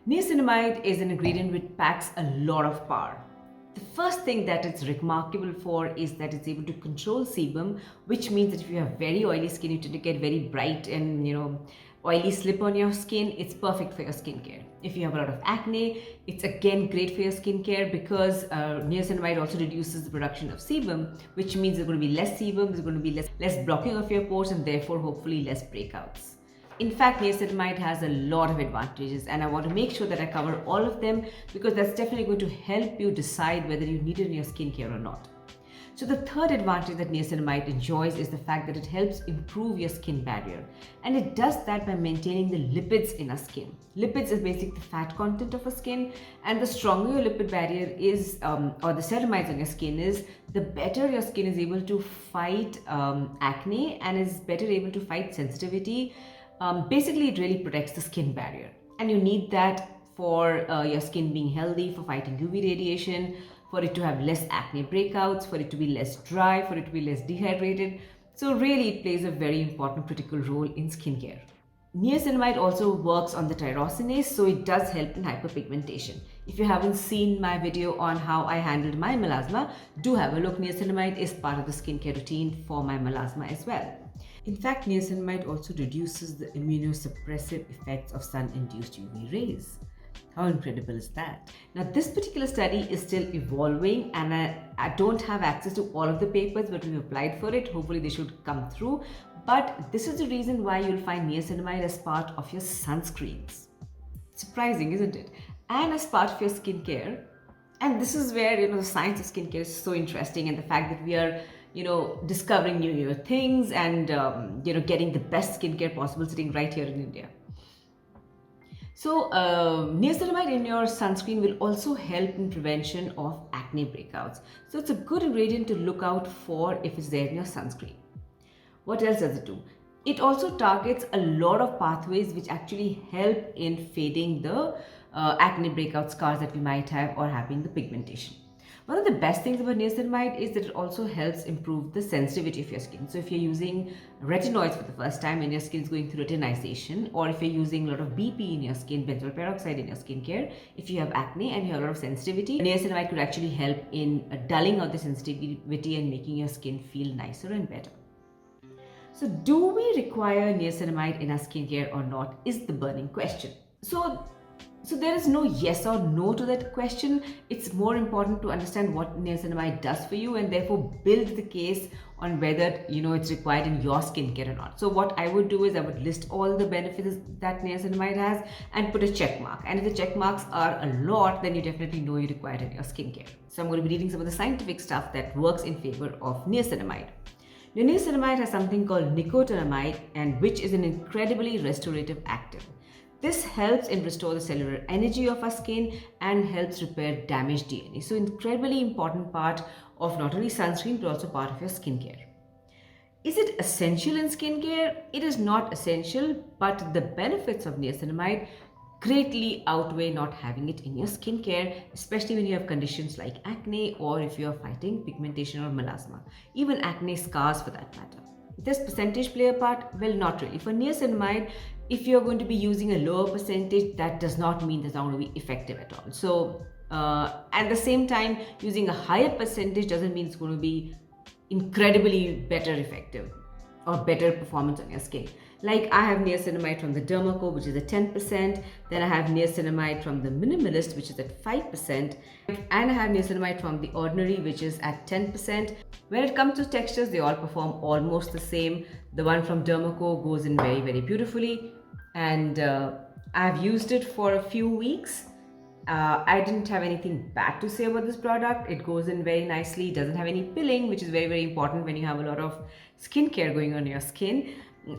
Niacinamide is an ingredient which packs a lot of power. The first thing that it's remarkable for is that it's able to control sebum, which means that if you have very oily skin, you tend to get very bright and oily slip on your skin. It's perfect for your skincare. If you have a lot of acne, it's again great for your skincare because niacinamide also reduces the production of sebum, which means there's going to be less sebum, there's going to be less blocking of your pores, and therefore hopefully less breakouts. In fact, niacinamide has a lot of advantages, and I want to make sure that I cover all of them because that's definitely going to help you decide whether you need it in your skincare or not. So the third advantage that niacinamide enjoys is the fact that it helps improve your skin barrier, and it does that by maintaining the lipids in our skin. Lipids is basically the fat content of our skin, and the stronger your lipid barrier is, or the ceramides on your skin is, the better your skin is able to fight acne and is better able to fight sensitivity. Basically, it really protects the skin barrier, and you need that for your skin being healthy, for fighting UV radiation, for it to have less acne breakouts, for it to be less dry, for it to be less dehydrated. So really, it plays a very important critical role in skincare. Niacinamide also works on the tyrosinase, so it does help in hyperpigmentation. If you haven't seen my video on how I handled my melasma, do have a look. Niacinamide is part of the skincare routine for my melasma as well. In fact, niacinamide also reduces the immunosuppressive effects of sun-induced UV rays. How incredible is that? Now, this particular study is still evolving, and I don't have access to all of the papers, but we've applied for it. Hopefully, they should come through. But this is the reason why you'll find niacinamide as part of your sunscreens. Surprising, isn't it? And as part of your skincare. And this is where the science of skincare is so interesting, and the fact that we are discovering new things and getting the best skincare possible sitting right here in India. So niacinamide in your sunscreen will also help in prevention of acne breakouts. So it's a good ingredient to look out for if it's there in your sunscreen. What else does it do? It also targets a lot of pathways which actually help in fading the acne breakout scars that we might have or having the pigmentation. One of the best things about niacinamide is that it also helps improve the sensitivity of your skin. So if you're using retinoids for the first time and your skin is going through retinization, or if you're using a lot of BP in your skin, benzoyl peroxide in your skincare, if you have acne and you have a lot of sensitivity, niacinamide could actually help in dulling out the sensitivity and making your skin feel nicer and better. So do we require niacinamide in our skincare or not is the burning question. So there is no yes or no to that question. It's more important to understand what niacinamide does for you and therefore build the case on whether it's required in your skincare or not. So what I would do is I would list all the benefits that niacinamide has and put a check mark. And if the check marks are a lot, then you definitely know you require it in your skincare. So I'm going to be reading some of the scientific stuff that works in favor of niacinamide. Niacinamide has something called nicotinamide, and which is an incredibly restorative active. This helps in restore the cellular energy of our skin and helps repair damaged DNA. So incredibly important part of not only sunscreen but also part of your skincare. Is it essential in skincare? It is not essential, but the benefits of niacinamide greatly outweigh not having it in your skincare, especially when you have conditions like acne or if you are fighting pigmentation or melasma, even acne scars for that matter. Does percentage play a part? Well, not really. For niacinamide, if you're going to be using a lower percentage, that does not mean it's not going to be effective at all. So at the same time, using a higher percentage doesn't mean it's going to be incredibly better effective or better performance on your skin. Like I have niacinamide from the Dermaco, which is at 10%. Then I have niacinamide from the Minimalist, which is at 5%. And I have niacinamide from the Ordinary, which is at 10%. When it comes to textures, they all perform almost the same. The one from Dermaco goes in very, very beautifully. And I've used it for a few weeks. I didn't have anything bad to say about this product. It goes in very nicely. It doesn't have any pilling, which is very, very important when you have a lot of skincare going on your skin.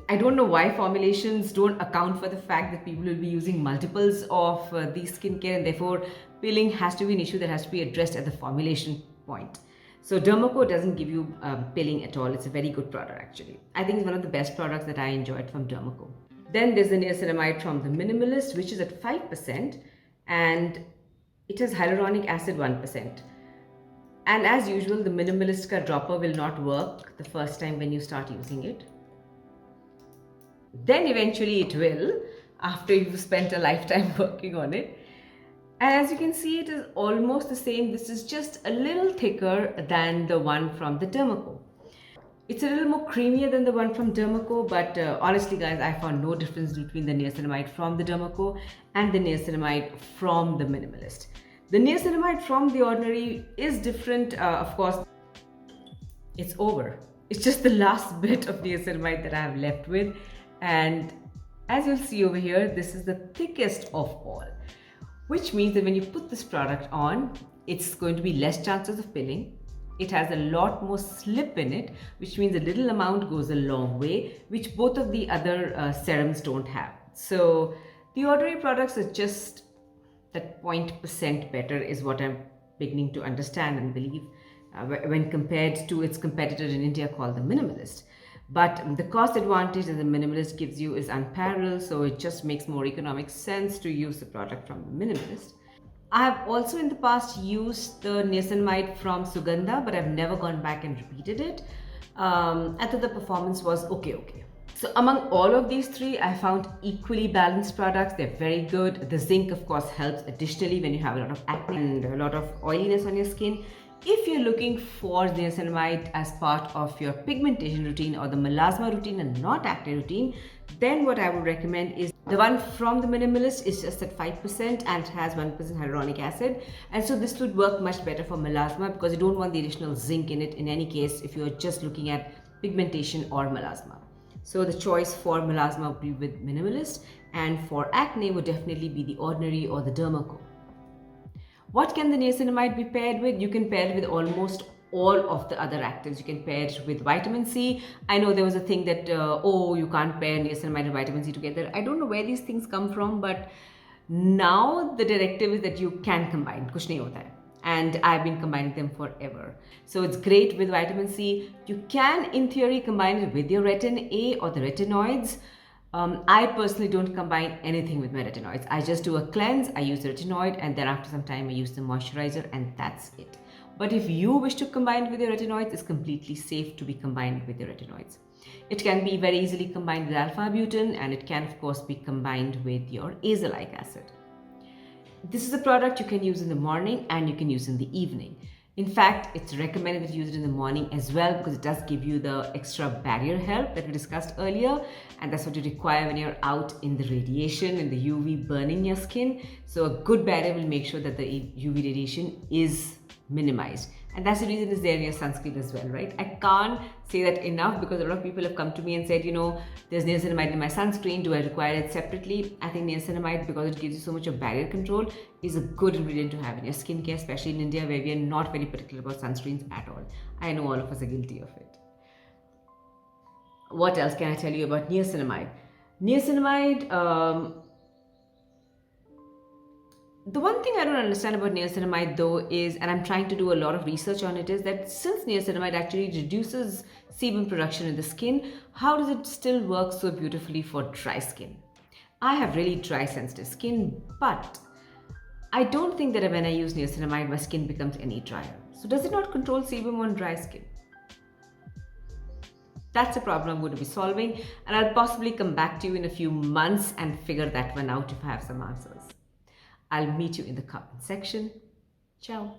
I don't know why formulations don't account for the fact that people will be using multiples of these skincare, and therefore pilling has to be an issue that has to be addressed at the formulation point. So Dermaco doesn't give you pilling at all. It's a very good product actually. I think it's one of the best products that I enjoyed from Dermaco. Then there's the niacinamide from the Minimalist, which is at 5%, and it has hyaluronic acid 1%. And as usual, the Minimalist ka dropper will not work the first time when you start using it. Then eventually it will. after you've spent a lifetime working on it. And as you can see, it is almost the same. This is just a little thicker than the one from the Dermaco. It's a little more creamier than the one from Dermaco, but honestly guys, I found no difference between the niacinamide from the Dermaco and the niacinamide from the Minimalist. The niacinamide from The Ordinary is different, of course. It's over. It's just the last bit of niacinamide that I have left with, and as you'll see over here, this is the thickest of all, which means that when you put this product on, it's going to be less chances of pilling. It has a lot more slip in it, which means a little amount goes a long way, which both of the other serums don't have. So The Ordinary products are just that 0% better is what I'm beginning to understand and believe when compared to its competitor in India called the Minimalist. But the cost advantage that the Minimalist gives you is unparalleled, so it just makes more economic sense to use the product from the Minimalist. I have also in the past used the niacinamide from Sugandha, but I've never gone back and repeated it. I thought the performance was okay. So among all of these three, I found equally balanced products. They're very good. The zinc, of course, helps additionally when you have a lot of acne and a lot of oiliness on your skin. If you're looking for niacinamide as part of your pigmentation routine or the melasma routine and not acne routine, then what I would recommend is the one from the Minimalist is just at 5% and it has 1% hyaluronic acid. And so this would work much better for melasma because you don't want the additional zinc in it in any case if you're just looking at pigmentation or melasma. So the choice for melasma would be with Minimalist, and for acne would definitely be The Ordinary or the Dermaco. What can the niacinamide be paired with? You can pair it with almost all of the other actives. You can pair it with vitamin C. I know there was a thing that, you can't pair niacinamide and vitamin C together. I don't know where these things come from, but now the directive is that you can combine. Kuch nahi hota hai. And I've been combining them forever. So it's great with vitamin C. You can, in theory, combine it with your Retin A or the retinoids. I personally don't combine anything with my retinoids. I just do a cleanse, I use the retinoid, and then after some time I use the moisturizer, and that's it. But if you wish to combine with your retinoids, it's completely safe to be combined with your retinoids. It can be very easily combined with alpha-butane, and it can of course be combined with your azelaic acid. This is a product you can use in the morning and you can use in the evening. In fact, it's recommended that you use it in the morning as well because it does give you the extra barrier help that we discussed earlier, and that's what you require when you're out in the radiation and the UV burning your skin. So a good barrier will make sure that the UV radiation is minimized, and that's the reason it's there in your sunscreen as well, right? I can't say that enough because a lot of people have come to me and said, there's niacinamide in my sunscreen, do I require it separately? I think niacinamide, because it gives you so much of barrier control, is a good ingredient to have in your skincare, especially in India where we are not very particular about sunscreens at all. I know all of us are guilty of it. What else can I tell you about niacinamide? Niacinamide, the one thing I don't understand about niacinamide though is, and I'm trying to do a lot of research on it, is that since niacinamide actually reduces sebum production in the skin, how does it still work so beautifully for dry skin? I have really dry sensitive skin, but I don't think that when I use niacinamide, my skin becomes any drier. So does it not control sebum on dry skin? That's a problem I'm going to be solving, and I'll possibly come back to you in a few months and figure that one out if I have some answers. I'll meet you in the comment section. Ciao.